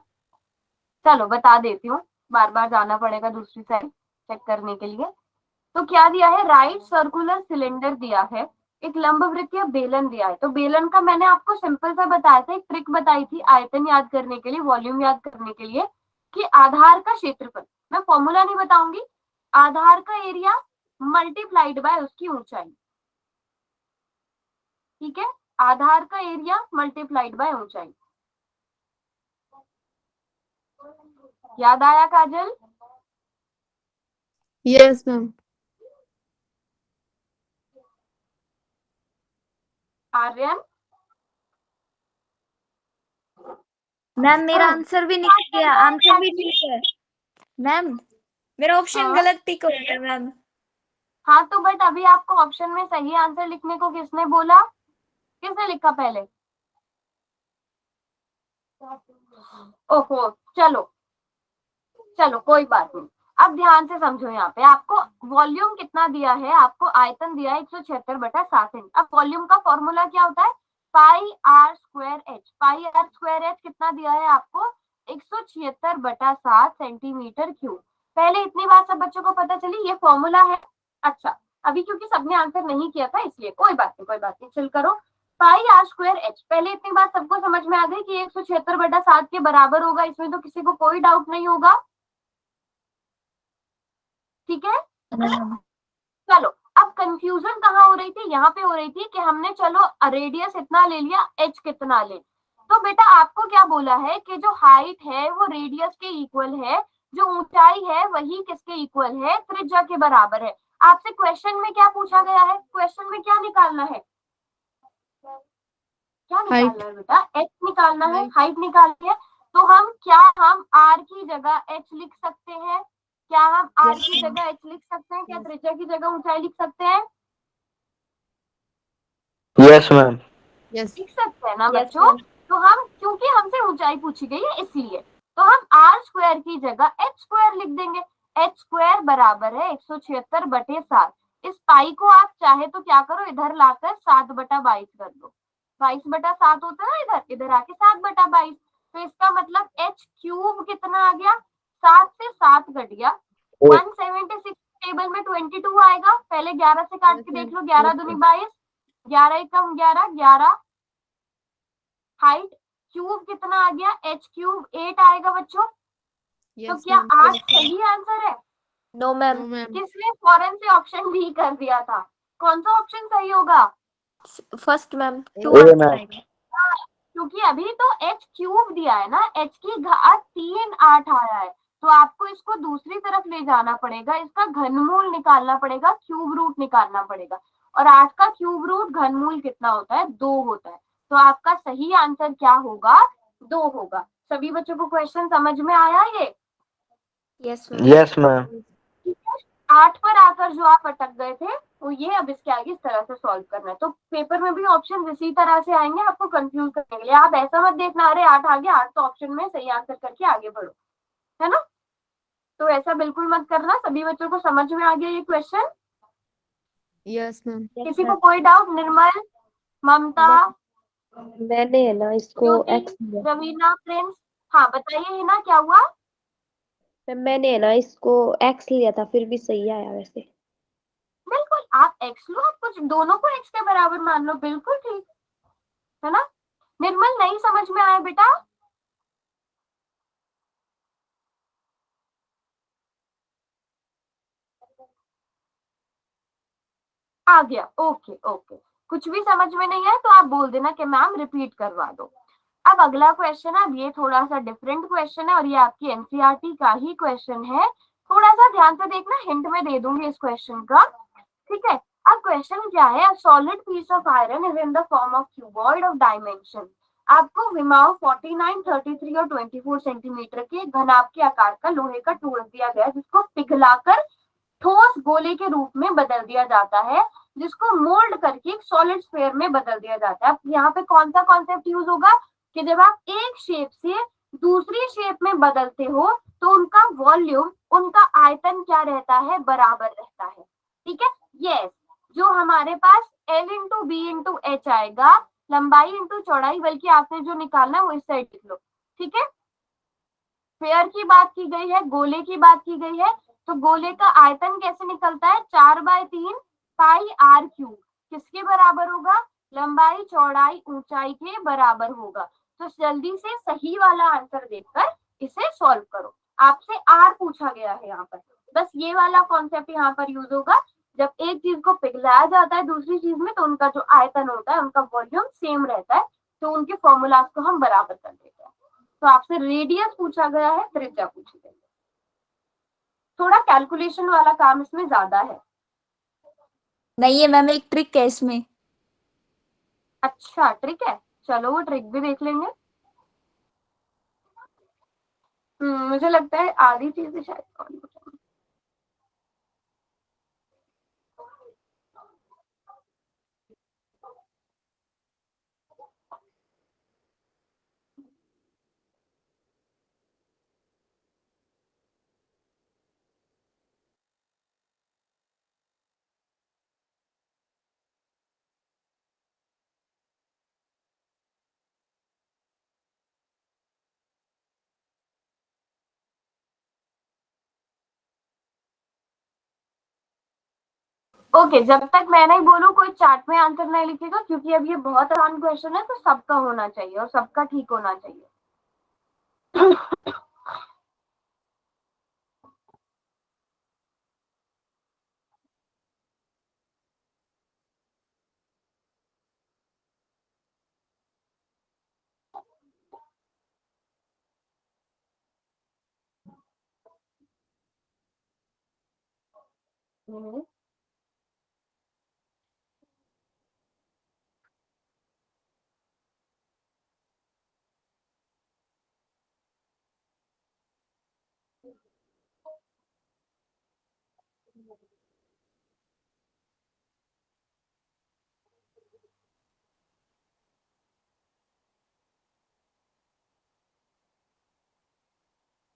चलो बता देती हूँ, बार बार जाना पड़ेगा दूसरी साइड चेक करने के लिए। तो क्या दिया है, राइट सर्कुलर सिलेंडर दिया है, एक लंबवृत्तीय बेलन दिया है। तो बेलन का मैंने आपको सिंपल सा बताया था, एक ट्रिक बताई थी आयतन याद करने के लिए, वॉल्यूम याद करने के लिए, कि आधार का क्षेत्रफल, मैं फॉर्मूला नहीं बताऊंगी, आधार का एरिया मल्टीप्लाइड बाय उसकी ऊंचाई। ठीक है, आधार का एरिया मल्टीप्लाइड बाय ऊंचाई। याद आया Kajal? Yes ma'am. Aryan? Ma'am मेरा आंसर भी निकल गया, आंसर भी ठीक है मैम। मेरा ऑप्शन हाँ। गलत टिक हो गया मैम। हाँ तो बट अभी आपको ऑप्शन में सही आंसर लिखने को किसने बोला, किसने लिखा पहले? ओहो, चलो चलो कोई बात नहीं। अब ध्यान से समझो, यहाँ पे आपको वॉल्यूम कितना दिया है, आपको आयतन दिया है 176/7 इंच। अब वॉल्यूम का फॉर्मूला क्या होता है, pi R square H. Pi R square H कितना दिया है आपको, 176/7 सेंटीमीटर क्यूब। पहले इतनी बात सब बच्चों को पता चली, ये फॉर्मूला है। अच्छा, अभी क्योंकि सबने आंसर नहीं किया था इसलिए कोई बात नहीं, कोई बात नहीं, चिल करो। पाई आर स्क्वायर एच, पहले इतनी बात सबको समझ में आ गई कि 176/7 के बराबर होगा, इसमें तो किसी को कोई डाउट नहीं होगा। ठीक है, चलो अब कंफ्यूजन कहाँ हो रही थी, यहाँ पे हो रही थी कि हमने चलो रेडियस इतना ले लिया, एच कितना ले। तो बेटा आपको क्या बोला है कि जो हाइट है वो रेडियस के इक्वल है, जो ऊंचाई है वही किसके इक्वल है, त्रिज्या के बराबर है। आपसे क्वेश्चन में क्या पूछा गया है, क्वेश्चन में क्या निकालना है, क्या हाइट। निकालना है बेटा, एच निकालना है, हाइट। हाइट निकालनी है। तो हम आर की जगह एच लिख सकते हैं, क्या हम आर की जगह एच लिख सकते हैं, क्या त्रिज्या की जगह ऊंचाई लिख सकते हैं? Yes ma'am. यस। लिख सकते हैं ना Yes, बच्चों। ma'am. तो हम, क्योंकि हमसे ऊंचाई पूछी गई है इसलिए, तो हम आर स्क्वायर की जगह एच स्क्वायर लिख देंगे। एच स्क्वायर बराबर है 176/7। इस पाई को आप चाहे तो क्या करो, इधर लाकर 7/22 कर दो। 22/7 होता है ना, इधर इधर आके 7/22। तो इसका मतलब एच क्यूब कितना आ गया, 7 से 7 घट गया, 176 टेबल में 22 आएगा। पहले 11 से काट के देख लो, 11 दूनी 22, 11 एकम 11, 11। हाइट क्यूब कितना आ गया, एच क्यूब 8 आएगा बच्चों। तो यस क्या मैम। 8 सही आंसर है? No ma'am, no ma'am. किसने फौरन से ऑप्शन भी कर दिया था, कौन सा ऑप्शन सही होगा? फर्स्ट मैम, ए 2 आंसर मैम। आएगा। क्योंकि अभी तो एच क्यूब दिया है ना, एच की घात 3 8 आया है, तो आपको इसको दूसरी तरफ ले जाना पड़ेगा, इसका घनमूल निकालना पड़ेगा, क्यूब रूट निकालना पड़ेगा। और 8 का क्यूब रूट घनमूल कितना होता है, 2 होता है। तो आपका सही आंसर क्या होगा, 2 होगा। सभी बच्चों को क्वेश्चन समझ में आया ये? Yes ma'am. Yes ma'am. ठीक है, 8 पर आकर जो आप अटक गए थे वो ये, अब इसके आगे इस तरह से सॉल्व करना है। तो पेपर में भी ऑप्शन इसी तरह से आएंगे आपको कंफ्यूज करने के लिए। आप ऐसा मत देखना अरे 8 आ गया, 8 तो ऑप्शन में, सही आंसर करके आगे बढ़ो, है ना। तो ऐसा बिल्कुल मत करना। सभी बच्चों को समझ में आ गया ये क्वेश्चन? Yes ma'am. किसी को कोई डाउट? निर्मल, ममता, मैंने है ना इसको ज्योति, एक्स लिया। रवीना, प्रिंस, हाँ बताइए है ना क्या हुआ? मैंने है ना इसको एक्स लिया था, फिर भी सही आया वैसे। बिल्कुल, आप एक्स लो, आप कुछ दोनों को एक्स के बराबर मान लो, बिल्कुल ठीक है ना। निर्मल नहीं समझ में आया बेटा? आ गया, ओके ओके, कुछ भी समझ में नहीं आए तो आप बोल देना कि मैम रिपीट करवा दो। अब अगला क्वेश्चन है, अब ये थोड़ा सा डिफरेंट क्वेश्चन है और ये आपकी एनसीईआरटी का ही क्वेश्चन है। थोड़ा सा ध्यान से देखना, हिंट में दे दूंगी इस क्वेश्चन का, ठीक है। अब क्वेश्चन क्या है, a solid piece of iron is in the form of cuboid of dimension. आपको विमाओ 49, 33 और 24 सेंटीमीटर के घनाभ के आकार का लोहे का टूल दिया गया, जिसको पिघलाकर ठोस गोले के रूप में बदल दिया जाता है, जिसको मोल्ड करके एक सॉलिड स्फीयर में बदल दिया जाता है। अब यहाँ पे कौन सा कॉन्सेप्ट यूज होगा कि जब आप एक शेप से दूसरी शेप में बदलते हो तो उनका वॉल्यूम, उनका आयतन क्या रहता है, बराबर रहता है, ठीक है। यस, जो हमारे पास L into B into H आएगा, लंबाई इंटू चौड़ाई, बल्कि आपने जो निकालना है वो इस साइड लिख लो, ठीक है। स्फीयर की बात की गई है, गोले की बात की गई है, तो गोले का आयतन कैसे निकलता है, 4/3 पाई आर क्यूब, किसके बराबर होगा, लंबाई चौड़ाई ऊंचाई के बराबर होगा। तो जल्दी से सही वाला आंसर देखकर इसे सॉल्व करो। आपसे आर पूछा गया है यहाँ पर, बस ये वाला कॉन्सेप्ट यहाँ पर यूज होगा। जब एक चीज को पिघलाया जाता है दूसरी चीज में तो उनका जो आयतन होता है, उनका वॉल्यूम सेम रहता है, तो उनके फॉर्मूलाज को हम बराबर कर देते हैं। तो आपसे रेडियस पूछा गया है, त्रिज्या पूछी गई है। थोड़ा कैलकुलेशन वाला काम इसमें ज्यादा है। नहीं है मैम, एक ट्रिक है इसमें। अच्छा ट्रिक है, चलो वो ट्रिक भी देख लेंगे। मुझे लगता है आधी चीजें शायद कौन बताएं। ओके, जब तक मैं नहीं बोलूं कोई चार्ट में आंसर नहीं लिखेगा, क्योंकि अब ये बहुत आसान क्वेश्चन है, तो सबका होना चाहिए और सबका ठीक होना चाहिए।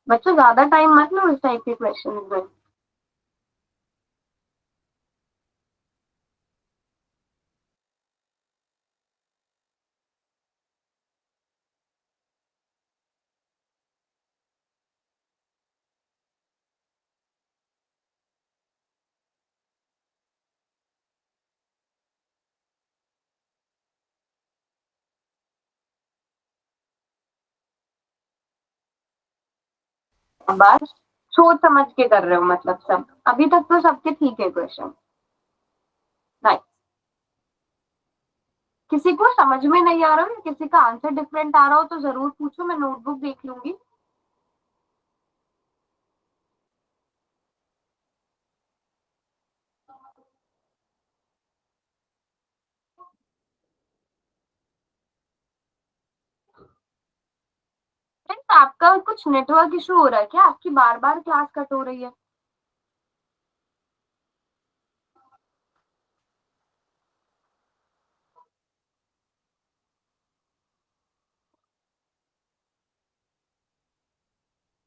बच्चों ज्यादा टाइम मत लो इस टाइप के क्वेश्चन में। बस सोच समझ के कर रहे हो, मतलब सब अभी तक तो सबके ठीक है क्वेश्चन। नहीं, किसी को समझ में नहीं आ रहा हो, किसी का आंसर डिफरेंट आ रहा हो तो जरूर पूछो, मैं नोटबुक देख लूंगी। फ्रेंड्स, आपका कुछ नेटवर्क इशू हो रहा है क्या, आपकी बार बार क्लास कट हो रही है।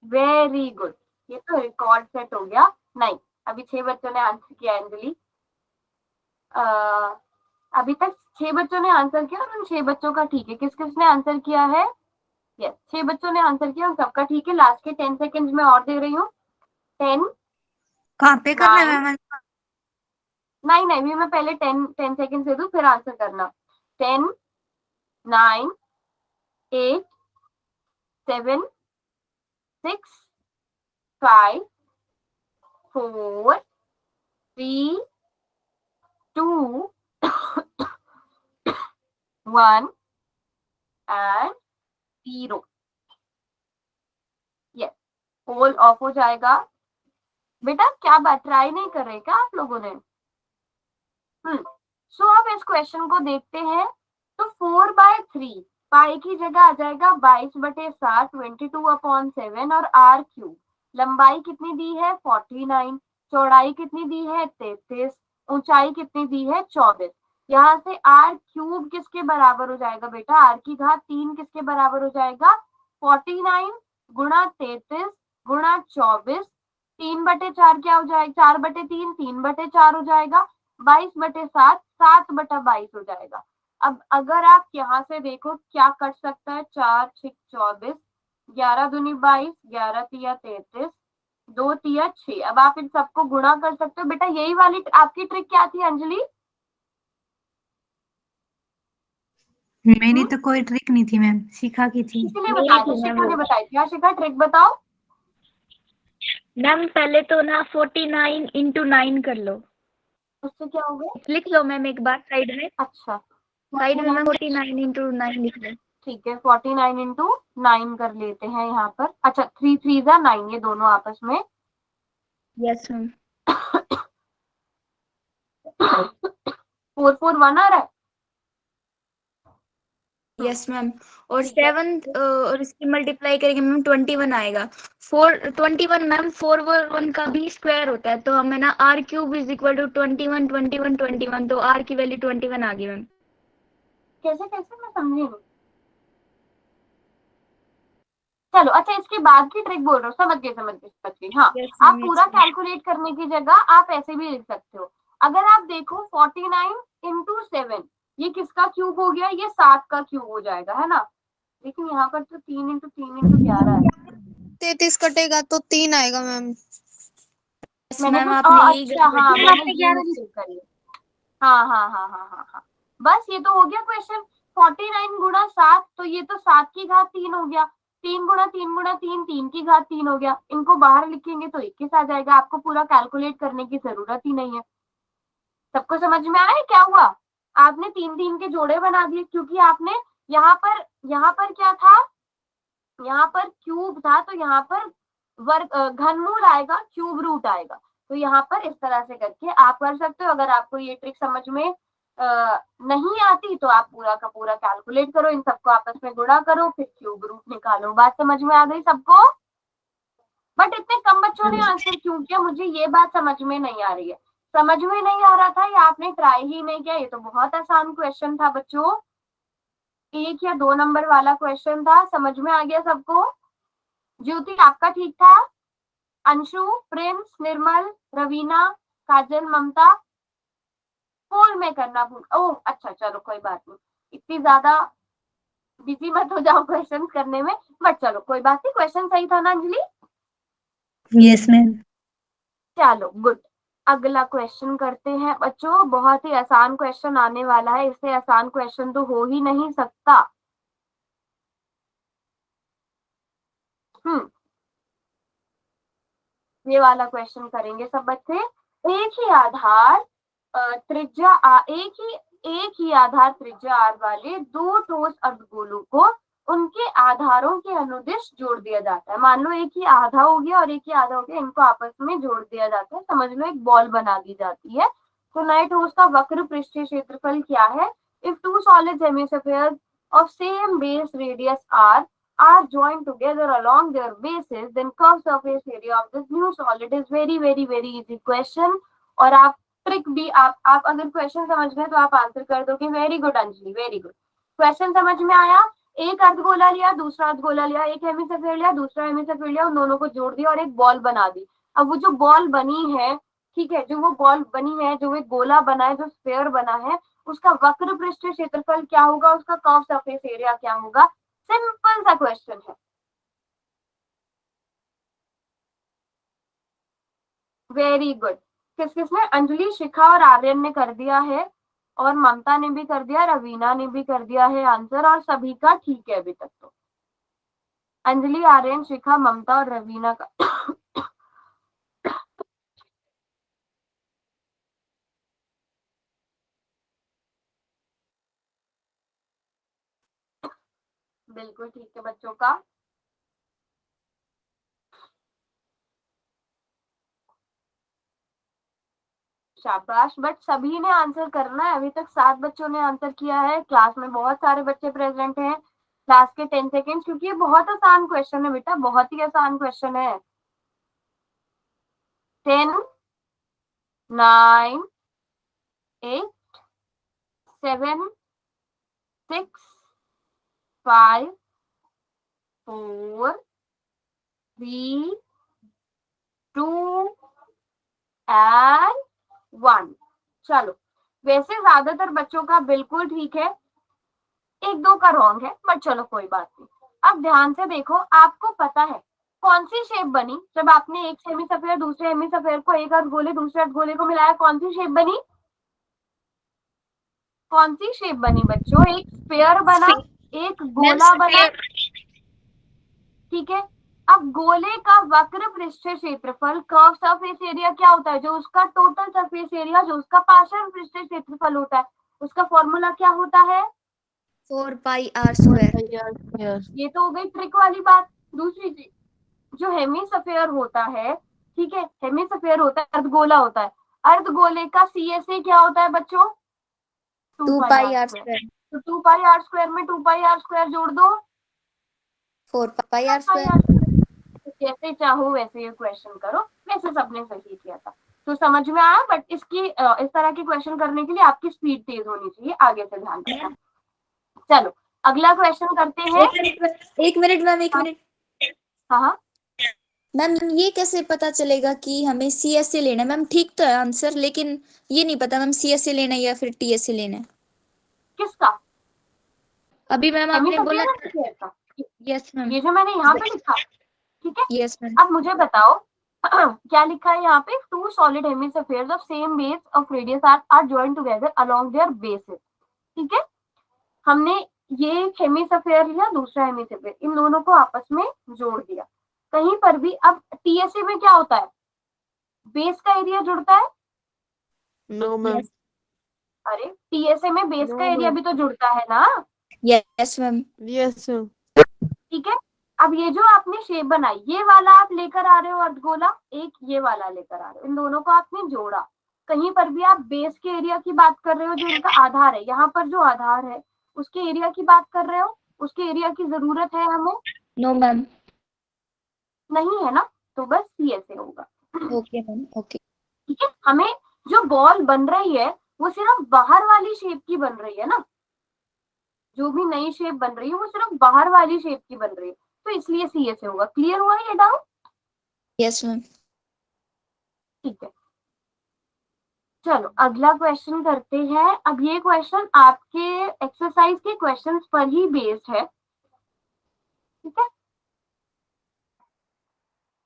वेरी गुड, ये तो रिकॉर्ड सेट हो गया। नहीं, अभी 6 बच्चों ने आंसर किया अंजलि। अभी तक 6 बच्चों ने आंसर किया और उन 6 बच्चों का ठीक है। किस किसने आंसर किया है, यस 6 बच्चों ने आंसर किया, उन सबका ठीक है। लास्ट के 10 सेकेंड में और दे रही हूँ। 10, कहाँ पे करना 9, है मैम? नहीं नहीं, भी मैं पहले 10 सेकेंड दे दूं फिर आंसर करना। 10, 9, 8, 7, 6, 5, 4, 3, 2, 1 and 0। यस, होल ऑफ हो जाएगा। बेटा क्या बात, ट्राई नहीं कर रहे क्या आप लोगों ने? सो अब इस क्वेश्चन को देखते हैं। तो 4/3 पाई की जगह आ जाएगा 22/7, 22/7 और r क्यूब। लंबाई कितनी दी है 49, चौड़ाई कितनी दी है 33, ऊंचाई कितनी दी है 24। यहाँ से r क्यूब किसके बराबर हो जाएगा बेटा? r की घात 3 किसके बराबर हो जाएगा? 49 गुणा 33 गुणा 24, 3/4 क्या हो जाएगा? 4/3, 3/4 हो जाएगा। 22/7, 7/22 हो जाएगा। अब अगर आप यहाँ से देखो क्या कट सकता है, 4 6 24, 11 दूनी 22, 11 तिया 33, 2 तिया 6। अब आप इन सबको गुणा कर सकते हो। बेटा यही वाली आपकी ट्रिक क्या थी अंजलि? मेरी तो कोई ट्रिक नहीं थी मैम, शिखा की थी। किसी ने बताया था? शिखा ने बताई थी। हाँ शिखा, ट्रिक बताओ। मैम पहले तो ना 49 into 9 कर लो। उससे क्या हो गया? लिख लो मैम एक बार साइड में। अच्छा साइड में मैम 49 into 9 लिख लो। ठीक है, 49 into 9 कर लेते हैं यहाँ पर। अच्छा 3 3 जा 9, ये दोनों आपस में। Yes ma'am. 4 4 1 आ रहा है। Yes ma'am. और ठीक है। 7 और इसकी मल्टीप्लाई करेंगे मैम 21 आएगा। 21 मैम 4 का भी स्क्वायर होता है, तो हमें ना r cube is equal to 21 21 21, तो r की वैल्यू 21 आ गई मैम। कैसे कैसे, मैं समझी नहीं। चलो अच्छा, इसके बाद की ट्रिक बोल रहा हूँ। समझ गए समझ गए समझ गए। हाँ Yes, आप ma'am, पूरा yes, ma'am. कैलकुलेट करने की जगह आप ऐसे भी लिख सकते हो। अगर आप देखो 49 into 7, ये किसका क्यूब हो गया? ये 7 का क्यूब हो जाएगा, है ना? लेकिन यहाँ पर तो 3 into 3 into 11 है। 33 कटेगा तो 3 आएगा मैम। मैंने मैम तो आपने यही अच्छा हाँ, मैंने गड़बड़ी ये मिस्टेक करी है। हाँ हाँ हाँ हाँ हाँ हाँ, बस ये तो हो गया क्वेश्चन। 49 गुणा 7, तो ये तो 7 की घात 3 हो गया। 3 गुणा 3 गुणा 3, 3 की घात 3 हो गया। इनको बाहर लिखेंगे तो 21 आ जाएगा। आपको पूरा कैलकुलेट करने की जरूरत ही नहीं है। सबको समझ में आया क्या हुआ? आपने 3 3 के जोड़े बना दिए, क्योंकि आपने यहाँ पर क्या था? यहाँ पर क्यूब था, तो यहाँ पर वर्ग घनमूल आएगा, क्यूब रूट आएगा। तो यहाँ पर इस तरह से करके आप कर सकते हो। अगर आपको ये ट्रिक समझ में नहीं आती तो आप पूरा का पूरा कैलकुलेट करो, इन सबको आपस में गुणा करो, फिर क्यूब रूट निकालो। बात समझ में आ गई सबको? बट इतने कम बच्चों ने आंसर क्यों किया, मुझे ये बात समझ में नहीं आ रही है। समझ में नहीं आ रहा था या आपने ट्राई ही नहीं किया? ये तो बहुत आसान क्वेश्चन था बच्चों, 1 या 2 नंबर वाला क्वेश्चन था। समझ में आ गया सबको? ज्योति आपका ठीक था? अंशु, प्रिंस, निर्मल, रवीना, काजल, ममता? फुल में करना भूल। ओह अच्छा, चलो कोई बात नहीं, इतनी ज्यादा बिजी मत हो जाओ क्वेश्चन करने में। बट चलो कोई बात नहीं, क्वेश्चन सही था ना अंजलि? Yes ma'am. चलो गुड। अगला क्वेश्चन करते हैं बच्चों। बहुत ही आसान क्वेश्चन आने वाला है, इससे आसान क्वेश्चन तो हो ही नहीं सकता। ये वाला क्वेश्चन करेंगे सब बच्चे। एक ही आधार त्रिज्या आर वाले 2 ठोस अर्धगोलों को उनके आधारों के अनुदिश जोड़ दिया जाता है। मान लो एक ही आधा हो गया और एक ही आधा हो गया, इनको आपस में जोड़ दिया जाता है। समझ लो एक बॉल बना दी जाती है। तो नए ठोस का वक्र पृष्ठीय क्षेत्रफल क्या है? If 2 solid hemispheres of same base radius are joined together along their bases, then curved surface area of this new solid is very easy question। और आप ट्रिक भी आप अगर क्वेश्चन समझ गए तो आप आंसर कर दोगे। Very good Anjali, very good. Question समझ में आया? एक अर्धगोला लिया, दूसरा अर्धगोला लिया, एक हेमिस्फीयर लिया, दूसरा हेमिस्फीयर लिया, उन दोनों को जोड़ दिया और एक बॉल बना दी। अब वो जो बॉल बनी है, ठीक है, जो वो बॉल बनी है, जो एक गोला बना है, जो स्फीयर बना है, उसका वक्र पृष्ठीय क्षेत्रफल क्या होगा? उसका कर्व सरफेस एरिया क्या होगा? सिंपल सा क्वेश्चन है। Very good. किस किसने? अंजलि, शिखा और आर्यन ने कर दिया है, और ममता ने भी कर दिया, रवीना ने भी कर दिया है आंसर, और सभी का ठीक है अभी तक तो। अंजलि, आर्यन, शिखा, ममता और रवीना का बिल्कुल ठीक है बच्चों का। शाबाश, बट सभी ने आंसर करना है। अभी तक 7 बच्चों ने आंसर किया है। क्लास में बहुत सारे बच्चे प्रेजेंट हैं। क्लास के 10 सेकेंड, क्योंकि ये बहुत आसान क्वेश्चन है बेटा, बहुत ही आसान क्वेश्चन है। 10, 9, 8, 7, 6, 5, 4, 3, 2 एंड 1। चलो, वैसे ज्यादातर बच्चों का बिल्कुल ठीक है, एक दो का रॉन्ग है, बट चलो कोई बात नहीं। अब ध्यान से देखो, आपको पता है कौन सी शेप बनी जब आपने एक सेमी सफेयर दूसरे हेमी सफेयर को, एक अर्धगोले दूसरे अर्धगोले को मिलाया? कौन सी शेप बनी? कौन सी शेप बनी बच्चों? एक स्फेयर बना, एक गोला बना, ठीक है। अब गोले का वक्र पृष्ठीय क्षेत्रफल, कर्व सरफेस एरिया क्या होता है? जो उसका टोटल सरफेस एरिया, जो उसका पार्शियल पृष्ठीय क्षेत्रफल होता है, उसका फॉर्मूला क्या होता है? 4 पाई आर स्क्वायर। ये तो हो गई ट्रिक वाली बात। दूसरी चीज, जो हेमीस्फेयर होता है, ठीक है, हेमीस्फेयर होता है, अर्धगोला होता है। अर्धगोले का सीएसए क्या होता है बच्चों? 2 2 पाई पाई आर आर स्क्वायर। स्क्वायर। तो 2 पाई आर स्क्वायर में 2 पाई आर स्क्वायर जोड़ दो, 4 pi 4 R pi square. R square. तो जैसे चाहो वैसे ये क्वेश्चन करो, वैसे सबने सही किया था। तो समझ में आया, बट इसकी इस तरह के क्वेश्चन करने के लिए आपकी स्पीड तेज होनी चाहिए, आगे से ध्यान रखना। चलो अगला क्वेश्चन करते हैं। एक मिनट मैम, एक हाँ मिनट। हाँ, मैम ये कैसे पता चलेगा कि हमें सी एस से लेना है? मैम ठीक तो है आंसर, लेकिन ये नहीं पता मैम सी एस से लेना है या फिर टी एस से लेना है। किसका? अभी मैम आपने बोला था। हेमीस्फेयर का। Yes ma'am. ये जो मैंने यहाँ पे लिखा, ठीक है। Yes ma'am. अब मुझे बताओ क्या लिखा है यहाँ पे? Two solid hemispheres of same base of radius R joined together along their bases, ठीक है। हमने ये एक हेमिस्फीयर लिया, दूसरा हेमिस्फीयर, इन दोनों को आपस में जोड़ दिया। कहीं पर भी अब टीएसए में क्या होता है? बेस का एरिया जुड़ता है। No ma'am. अरे टीएसए में बेस No, का एरिया ma'am. भी तो जुड़ता है ना, यस मैम। Yes, ma'am. ठीक है। अब ये जो आपने शेप बनाई, ये वाला आप लेकर आ रहे हो अर्धगोला, एक ये वाला लेकर आ रहे हो, इन दोनों को आपने जोड़ा। कहीं पर भी आप बेस के एरिया की बात कर रहे हो, जो इनका आधार है, यहाँ पर जो आधार है उसके एरिया की बात कर रहे हो? उसके एरिया की जरूरत है हमें? No ma'am. नहीं है ना, तो बस सी ऐसे होगा, ओके मैम, ओके। ठीक है। हमें जो बॉल बन रही है वो सिर्फ बाहर वाली शेप की बन रही है ना, जो भी नई शेप बन रही है वो सिर्फ बाहर वाली शेप की बन रही है, तो इसलिए सी ऐसे होगा। क्लियर हुआ ये डाउट? Yes ma'am. ठीक है, चलो अगला क्वेश्चन करते हैं। अब ये क्वेश्चन आपके एक्सरसाइज के क्वेश्चंस पर ही बेस्ड है, ठीक है।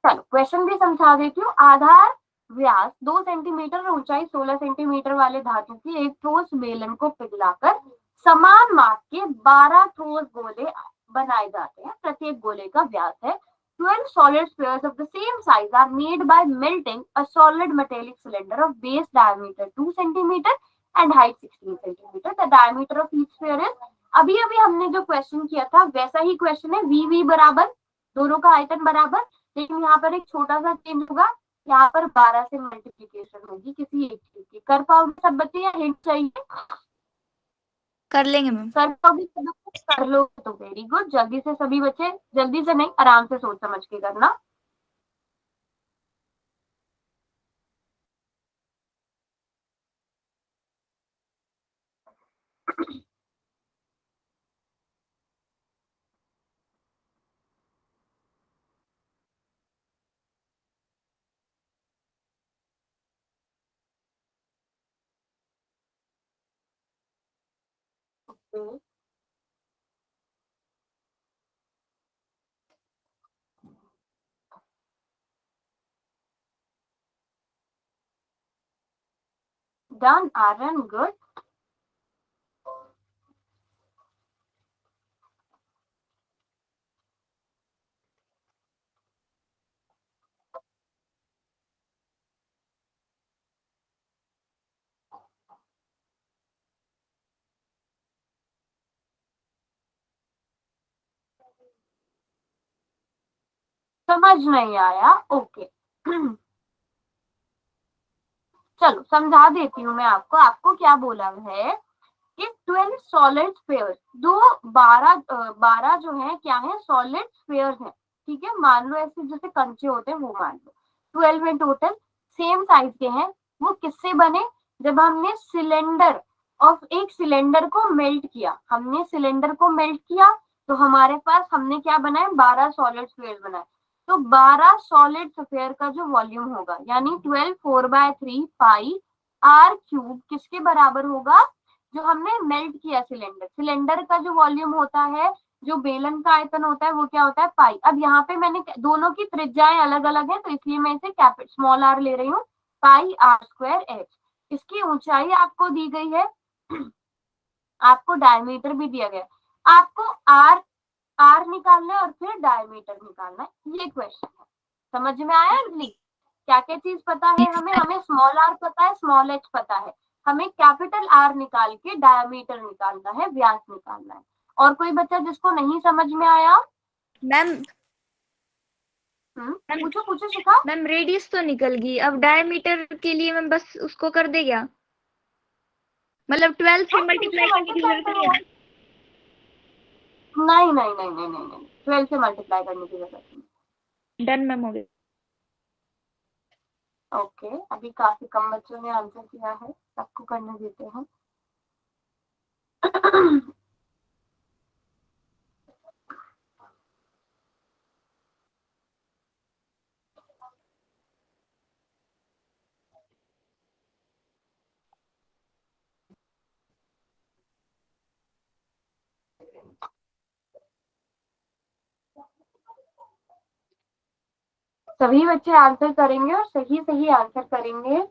चलो क्वेश्चन भी समझा देती हूँ। आधार व्यास 2 सेंटीमीटर और ऊंचाई 16 सेंटीमीटर वाले धातु की एक ठोस बेलन को पिघलाकर समान माप के 12 ठोस गोले बनाए जाते हैं। प्रत्येक गोले का व्यास है। 12 solid spheres of the same size are made by melting a solid metallic cylinder of base diameter 2 centimeter and height 16 centimeter. The diameter of each sphere is, अभी अभी हमने जो क्वेश्चन किया था वैसा ही क्वेश्चन है। वी बराबर, दोनों का आयतन बराबर, लेकिन यहाँ पर एक छोटा सा चेंज होगा, यहाँ पर 12 से मल्टीप्लीकेशन होगी किसी एक चीज की। कर पाओगे सब बच्चे या हिंट चाहिए? कर लेंगे मैम। कर पाओगे सब बच्चे? कर लो तो वेरी गुड। जल्दी से सभी बच्चे, जल्दी से नहीं, आराम से सोच समझ के करना। Done, Aaron, good. समझ नहीं आया, ओके। चलो समझा देती हूँ मैं आपको। आपको क्या बोला है कि 12 सॉलिड स्फीयर्स, दो 12 जो है क्या है, सॉलिड स्फीयर्स है, ठीक है। मान लो ऐसे जैसे कंचे होते हैं वो मान लो 12 में टोटल, सेम साइज के हैं। वो किससे बने, जब हमने सिलेंडर और एक सिलेंडर को मेल्ट किया, हमने सिलेंडर को मेल्ट किया तो हमारे पास हमने क्या बनाए, 12 सॉलिड स्फीयर बनाए। तो 12 सॉलिड स्फीयर का जो वॉल्यूम होगा यानी 12 4/3 पाई आर क्यूब किसके बराबर होगा, जो हमने मेल्ट किया सिलेंडर, सिलेंडर का जो वॉल्यूम होता है, जो बेलन का आयतन होता है वो क्या होता है, पाई। अब यहाँ पे मैंने दोनों की त्रिज्याएं अलग अलग है तो इसलिए मैं इसे कैपिटल स्मॉल आर ले रही हूँ, पाई आर स्क्वायर एच। इसकी ऊंचाई आपको दी गई है, आपको डायमीटर भी दिया गया, आपको आर निकालना है और फिर डायमीटर निकालना है, ये क्वेश्चन है। समझ में आया अंजलि, क्या क्या चीज पता है हमें, हमें स्मॉल आर पता है, स्मॉल एच पता है, हमें कैपिटल आर निकाल के डायमीटर निकालना है, व्यास निकालना है। और कोई बच्चा जिसको नहीं समझ में आया, मैम पूछो पूछो शिखा। मैम रेडियस तो निकल गई, अब डायमीटर के लिए मैम बस उसको कर दे क्या, मतलब 12 से मल्टीप्लाई करने की जरूरत नहीं है। नहीं नहीं नहीं नहीं नहीं नहीं, 12 से मल्टीप्लाई करने की जरूरत नहीं। डन मैम, हो गया। ओके, अभी काफी कम बच्चों ने आंसर किया है, सबको करने देते हैं। सभी बच्चे आंसर करेंगे और सही सही आंसर करेंगे।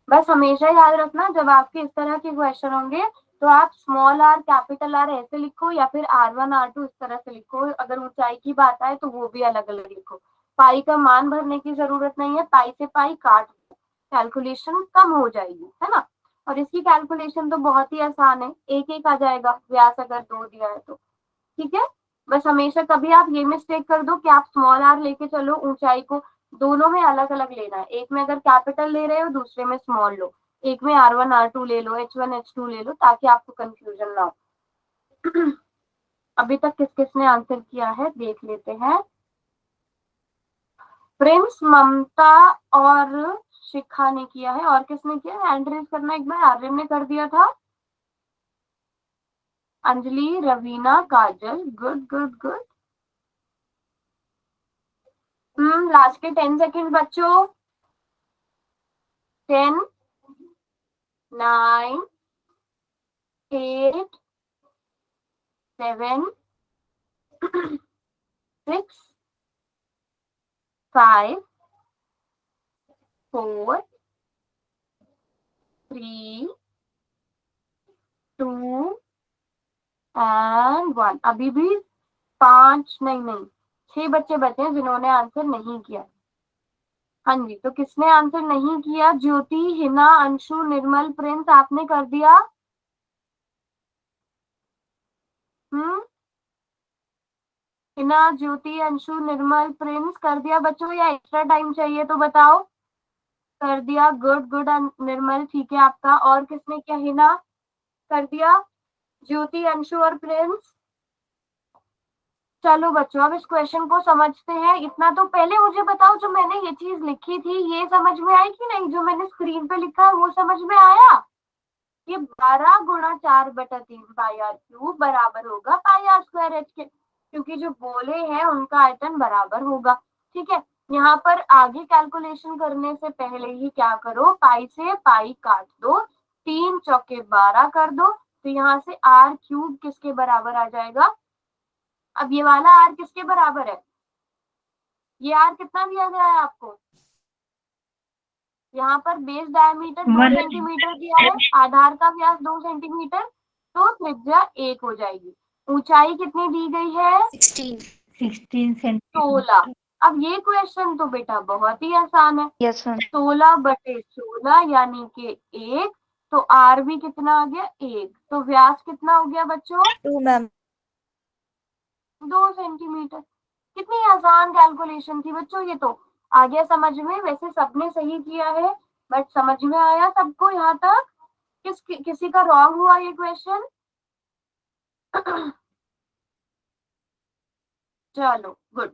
बस हमेशा याद रखना जब आपके इस तरह के क्वेश्चन होंगे तो आप स्मॉल आर कैपिटल आर ऐसे लिखो या फिर R1 R2 इस तरह से लिखो। अगर ऊंचाई की बात आए तो वो भी अलग अलग लिखो। पाई का मान भरने की जरूरत नहीं है, पाई से पाई काट दो, कैलकुलेशन कम हो जाएगी, है ना। और इसकी कैलकुलेशन तो बहुत ही आसान है, एक एक आ जाएगा, व्यास अगर 2 दिया है तो, ठीक है। बस हमेशा कभी आप ये मिस्टेक कर दो कि आप स्मॉल आर लेके चलो, ऊंचाई को दोनों में अलग अलग लेना है, एक में अगर कैपिटल ले रहे हो दूसरे में स्मॉल लो, एक में R1 R2 ले लो, H1 H2 ले लो, ताकि आपको कंफ्यूजन ना हो। अभी तक किस किसने आंसर किया है देख लेते हैं। प्रिंस, ममता और शिखा ने किया है, और किसने किया, हैंड रेज करना एक बार। आर्यन ने कर दिया था, अंजलि, रवीना, काजल, गुड गुड गुड। लास्ट के 10 सेकेंड बच्चों, 10 9 8 7 6 5 4 3 2 एंड 1। अभी भी 5 नहीं 6 बच्चे बचे हैं जिन्होंने आंसर नहीं किया। हाँ जी, तो किसने आंसर नहीं किया, ज्योति, हिना, अंशु, निर्मल, प्रिंस, आपने कर दिया। हिना, ज्योति, अंशु, निर्मल, प्रिंस कर दिया बच्चों, या एक्स्ट्रा टाइम चाहिए तो बताओ। कर दिया, गुड गुड निर्मल, ठीक है आपका। और किसने किया, हिना कर दिया, ज्योति, अंशु और प्रिंस। चलो बच्चों अब इस क्वेश्चन को समझते हैं। इतना तो पहले मुझे बताओ, जो मैंने ये चीज लिखी थी ये समझ में आई कि नहीं, जो मैंने स्क्रीन पे लिखा है वो समझ में आया। ये 12 गुणा 4/3 पाई आर क्यूब बराबर होगा पाई आर स्क्वायर एच के, क्योंकि जो गोले हैं उनका आयतन बराबर होगा, ठीक है। यहाँ पर आगे कैलकुलेशन करने से पहले ही क्या करो, पाई से पाई काट दो, 3 चौके 12 कर दो, तो यहाँ से आर क्यूब किसके बराबर आ जाएगा। अब ये वाला आर किसके बराबर है, ये आर कितना दिया गया है आपको, यहाँ पर बेस डायमीटर 2 सेंटीमीटर दिया है, आधार का व्यास 2 सेंटीमीटर, तो त्रिज्या 1 हो जाएगी। ऊंचाई कितनी दी गई है, 16 सेंटीमीटर। 16। अब ये क्वेश्चन तो बेटा बहुत ही आसान है, यस मैम। 16/16 यानी कि 1, तो आर भी कितना आ गया 1, तो व्यास कितना हो गया बच्चों, 2 मैम। 2 सेंटीमीटर। कितनी आसान कैलकुलेशन थी बच्चों ये तो। आ गया समझ में? वैसे सबने सही किया है, बट समझ में आया सबको यहाँ तक? किसी का रॉन्ग हुआ ये क्वेश्चन? चलो गुड।